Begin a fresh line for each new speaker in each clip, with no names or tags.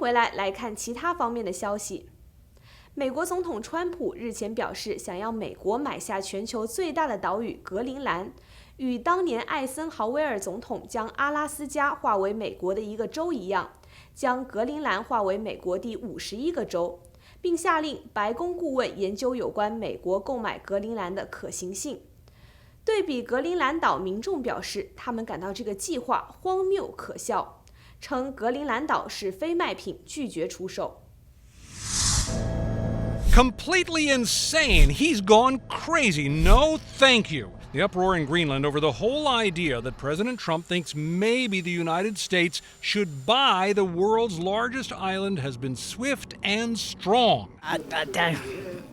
回来看其他方面的消息。美国总统川普日前表示，想要美国买下全球最大的岛屿格陵兰，与当年艾森豪威尔总统将阿拉斯加划为美国的一个州一样，将格陵兰划为美国第51个州，并下令白宫顾问研究有关美国购买格陵兰的可行性。对比格陵兰岛民众表示，他们感到这个计划荒谬可笑，称格陵兰岛是非卖品，拒绝出售。
Completely insane. He's gone crazy. No, thank you. The uproar in Greenland over the whole idea that President Trump thinks maybe the United States should buy the world's largest island has been swift and strong.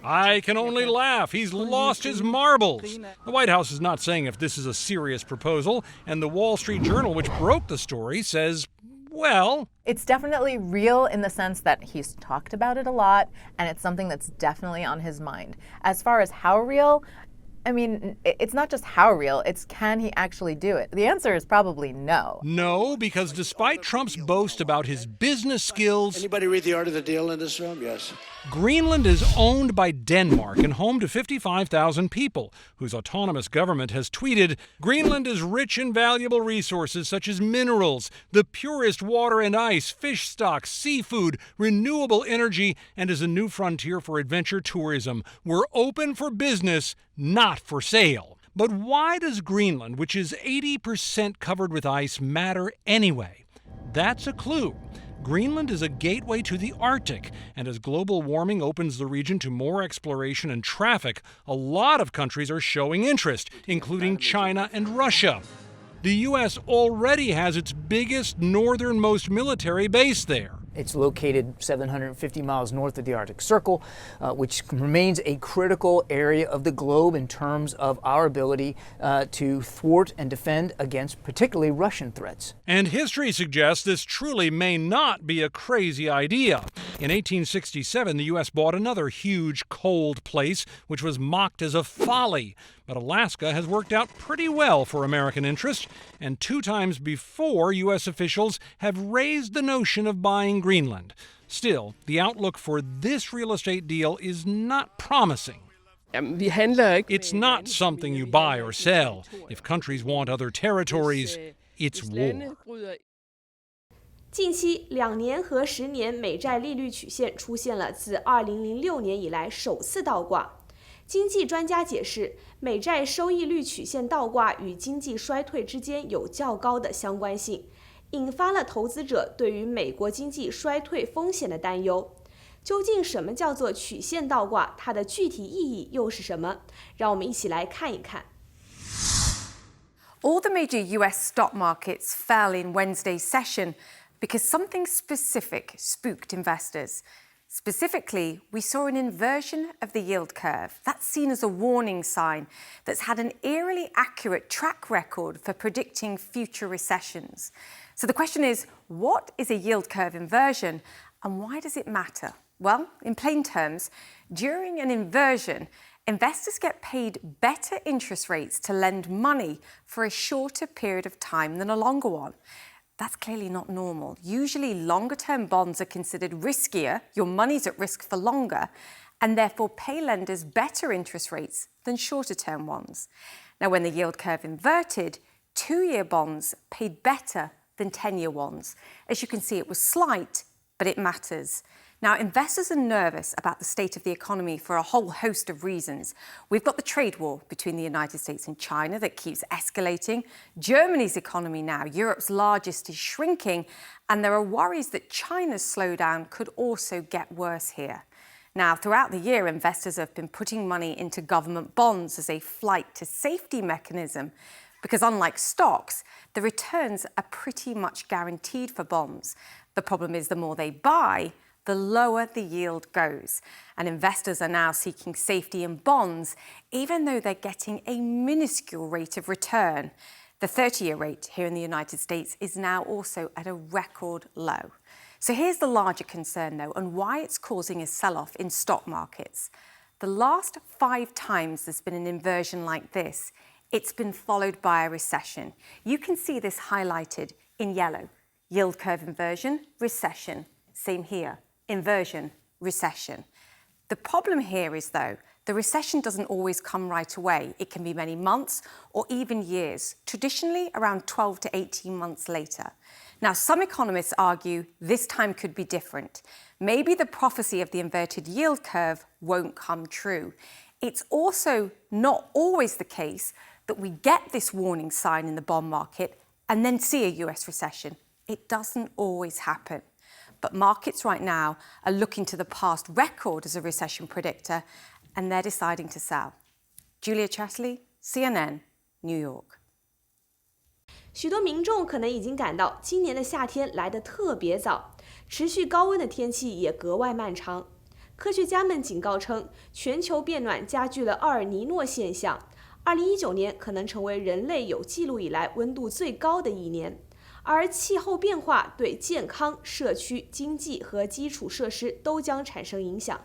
I can only laugh. He's lost his marbles. The White House is not saying if this is a serious proposal, and the Wall Street Journal, which broke the story, says, well,
it's definitely real in the sense that he's talked about it a lot, and it's something that's definitely on his mind. As far as how real, I mean, it's not just how real, it's can he actually do it? The answer is probably no.
No, because despite Trump's boast about his business skills...
Anybody read The Art of the Deal in this room? Yes.
Greenland is owned by Denmark and home to 55,000 people, whose autonomous government has tweeted, Greenland is rich in valuable resources such as minerals, the purest water and ice, fish stocks, seafood, renewable energy, and is a new frontier for adventure tourism. We're open for business, not for sale. But why does Greenland, which is 80% covered with ice, matter anyway? That's a clue. Greenland is a gateway to the Arctic, and as global warming opens the region to more exploration and traffic, a lot of countries are showing interest, including China and Russia. The U.S. already has its biggest northernmost military base there.
It's located 750 miles north of the Arctic Circle, which remains a critical area of the globe in terms of our ability to thwart and defend against particularly Russian threats.
And history suggests this truly may not be a crazy idea. In 1867, the U.S. bought another huge cold place, which was mocked as a folly. But Alaska has worked out pretty well for American interest, and 2 times before, U.S. officials have raised the notion of buying Greenland. Still, the outlook for this real estate deal is not promising. It's not something you buy or sell. If countries want other territories, it's war.
近期2年和10年美债利率曲线出现了自2006年以来首次倒挂。经济专家解释，美债收益率曲线倒挂与经济衰退之间有较高的相关性，引发了投资者对于美国经济衰退风险的担忧。究竟什么叫做曲线倒挂？它的具体意义又是什么？让我们一起来看一看。
All the major US stock markets fell in Wednesday's session because something specific spooked investors. Specifically, we saw an inversion of the yield curve. That's seen as a warning sign that's had an eerily accurate track record for predicting future recessions. So the question is, what is a yield curve inversion and why does it matter? Well, in plain terms, during an inversion, investors get paid better interest rates to lend money for a shorter period of time than a longer one. That's clearly not normal. Usually longer-term bonds are considered riskier, your money's at risk for longer, and therefore pay lenders better interest rates than shorter-term ones. Now, when the yield curve inverted, 2-year bonds paid better than 10-year ones. As you can see, it was slight, but it matters. Now, investors are nervous about the state of the economy for a whole host of reasons. We've got the trade war between the United States and China that keeps escalating. Germany's economy now, Europe's largest, is shrinking, and there are worries that China's slowdown could also get worse here. Now, throughout the year, investors have been putting money into government bonds as a flight to safety mechanism, because unlike stocks, the returns are pretty much guaranteed for bonds. The problem is the more they buy, the lower the yield goes. And investors are now seeking safety in bonds, even though they're getting a minuscule rate of return. The 30-year rate here in the United States is now also at a record low. So here's the larger concern, though, and why it's causing a sell-off in stock markets. The last 5 times there's been an inversion like this, it's been followed by a recession. You can see this highlighted in yellow. Yield curve inversion, recession. same here, inversion, recession. The problem here is, though, the recession doesn't always come right away. It can be many months or even years, traditionally around 12 to 18 months later. Now, some economists argue this time could be different. Maybe the prophecy of the inverted yield curve won't come true. It's also not always the case that we get this warning sign in the bond market and then see a US recession. It doesn't always happen. But markets right now are looking to the past record as a recession predictor, and they're deciding to sell. Julia Chesley, CNN, New York.
许多民众可能已经感到今年的夏天来得特别早，持续高温的天气也格外漫长。科学家们警告称，全球变暖加剧了厄尔尼诺现象。2019年可能成为人类有记录以来温度最高的一年。而气候变化对健康、社区、经济和基础设施都将产生影响。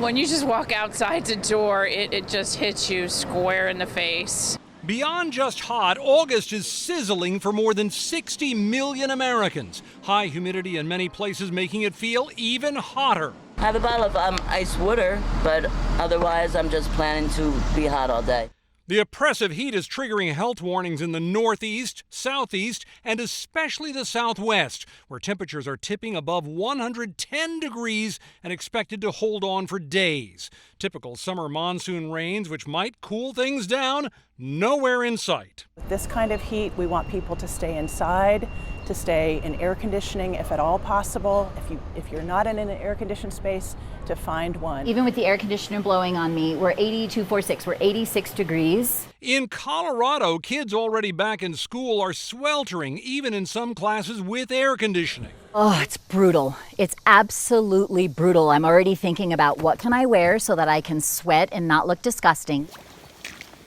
When you just walk outside the door, it just hits you square in the face.
Beyond just hot, August is sizzling for more than 60 million Americans. High humidity in many places making it feel even hotter.
I have a bottle of ice water, but otherwise I'm just planning to be hot all day.
The oppressive heat is triggering health warnings in the Northeast, Southeast, and especially the Southwest, where temperatures are tipping above 110 degrees and expected to hold on for days. Typical summer monsoon rains, which might cool things down, nowhere in sight.
With this kind of heat, we want people to stay inside, to stay in air conditioning if at all possible. If you're not in an air-conditioned space, to find one.
Even with the air conditioner blowing on me, we're 82.46, we're 86 degrees.
In Colorado, kids already back in school are sweltering, even in some classes with air conditioning.
Oh, it's brutal. It's absolutely brutal. I'm already thinking about what can I wear so that I can sweat and not look disgusting.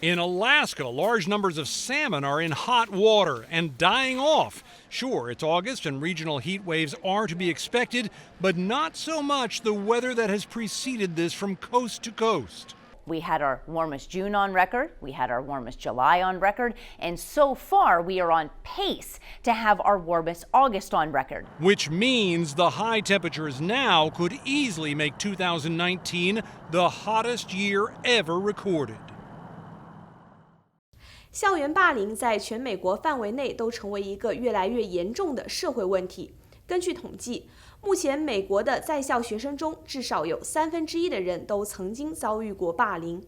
In Alaska, large numbers of salmon are in hot water and dying off. Sure, it's August and regional heat waves are to be expected, but not so much the weather that has preceded this from coast to coast.
We had our warmest June on record, we had our warmest July on record, and so far we are on pace to have our warmest August on record.
Which means the high temperatures now could easily make 2019 the hottest year ever recorded.
校园霸凌在全美国范围内都成为一个越来越严重的社会问题。根据统计，目前美国的在校学生中，至少有1/3的人都曾经遭遇过霸凌。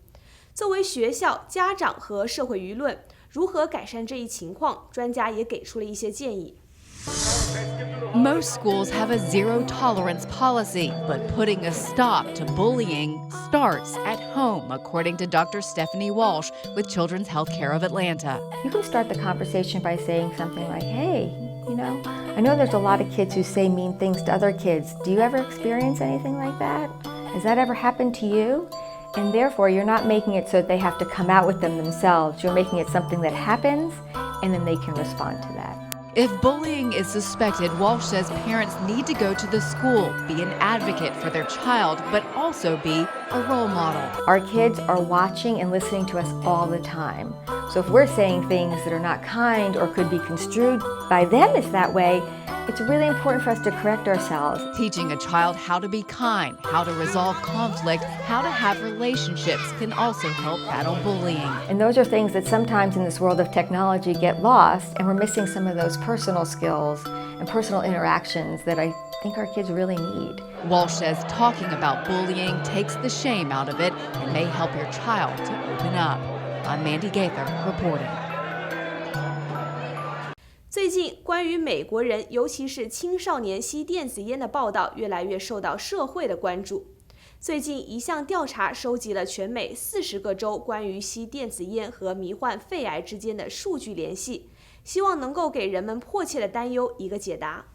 作为学校、家长和社会舆论，如何改善这一情况，专家也给出了一些建议。
Most schools have a zero-tolerance policy, but putting a stop to bullying starts at home, according to Dr. Stephanie Walsh with Children's Healthcare of Atlanta.
You can start the conversation by saying something like, hey, I know there's a lot of kids who say mean things to other kids. Do you ever experience anything like that? Has that ever happened to you? And therefore, you're not making it so that they have to come out with them themselves. You're making it something that happens, and then they can respond to that.
If bullying is suspected, Walsh says parents need to go to the school, be an advocate for their child, but also be a role model.
Our kids are watching and listening to us all the time. So if we're saying things that are not kind or could be construed by them as that way, it's really important for us to correct ourselves.
Teaching a child how to be kind, how to resolve conflict, how to have relationships can also help battle bullying.
And those are things that sometimes in this world of technology get lost, and we're missing some of those personal skills and personal interactions that I think our kids really need.
Walsh says talking about bullying takes the shame out of it and may help your child to open up. I'm Mandy Gaither reporting.
最近，关于美国人，尤其是青少年吸电子烟的报道越来越受到社会的关注。最近，一项调查收集了全美40个州关于吸电子烟和罹患肺癌之间的数据联系，希望能够给人们迫切的担忧一个解答。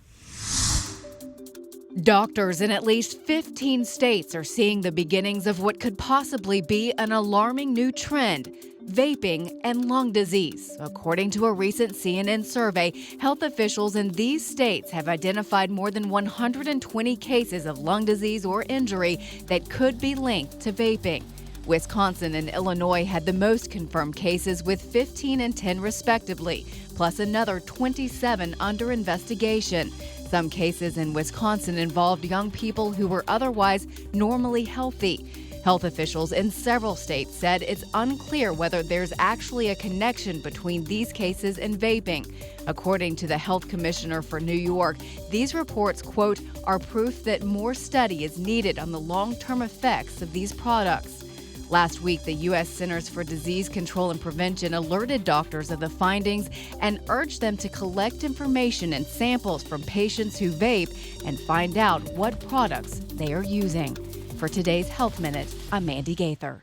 Doctors in at least 15 states are seeing the beginnings of what could possibly be an alarming new trend: vaping and lung disease. According to a recent CNN survey, health officials in these states have identified more than 120 cases of lung disease or injury that could be linked to vaping. Wisconsin and Illinois had the most confirmed cases with 15 and 10 respectively, plus another 27 under investigation. Some cases in Wisconsin involved young people who were otherwise normally healthy. Health officials in several states said it's unclear whether there's actually a connection between these cases and vaping. According to the health commissioner for New York, these reports, quote, are proof that more study is needed on the long-term effects of these products. Last week, the U.S. Centers for Disease Control and Prevention alerted doctors of the findings and urged them to collect information and samples from patients who vape and find out what products they are using. For today's Health Minute, I'm Mandy Gaither.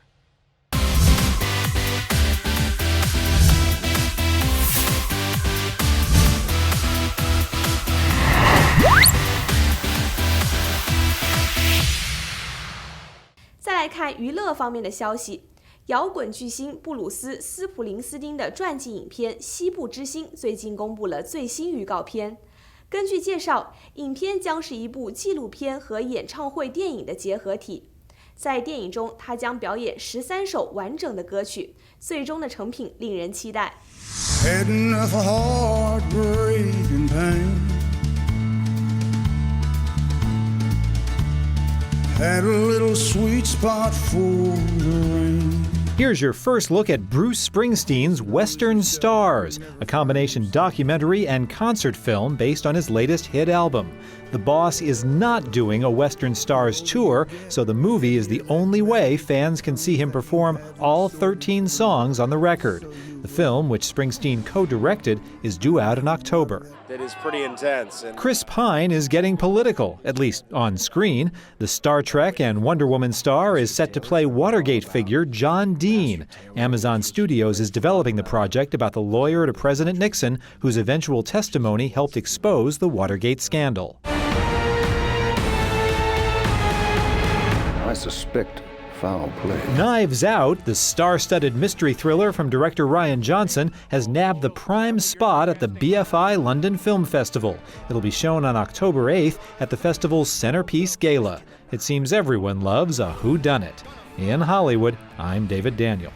再来看娱乐方面的消息，摇滚巨星布鲁斯·斯普林斯汀的传记影片《西部之星》最近公布了最新预告片。根据介绍，影片将是一部纪录片和演唱会电影的结合体。在电影中，他将表演13首完整的歌曲，最终的成品令人期待。
Had enough heartbreaking pain. Had a little sweet spot for the rain.
Here's your first look at Bruce Springsteen's Western Stars, a combination documentary and concert film based on his latest hit album. The boss is not doing a Western Stars tour, so the movie is the only way fans can see him perform all 13 songs on the record. The film, which Springsteen co-directed, is due out in October.
That is pretty intense.
Chris Pine is getting political, at least on screen. The Star Trek and Wonder Woman star is set to play Watergate figure John Dean. Amazon Studios is developing the project about the lawyer to President Nixon, whose eventual testimony helped expose the Watergate scandal.
I suspect foul play.
Knives Out, the star-studded mystery thriller from director Rian Johnson, has nabbed the prime spot at the BFI London Film Festival. It'll be shown on October 8th at the festival's Centerpiece Gala. It seems everyone loves a whodunit. In Hollywood, I'm David Daniel.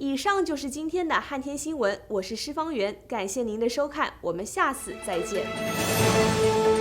以上就是今天的汉天新闻，我是施方圆，感谢您的收看，我们下次再见。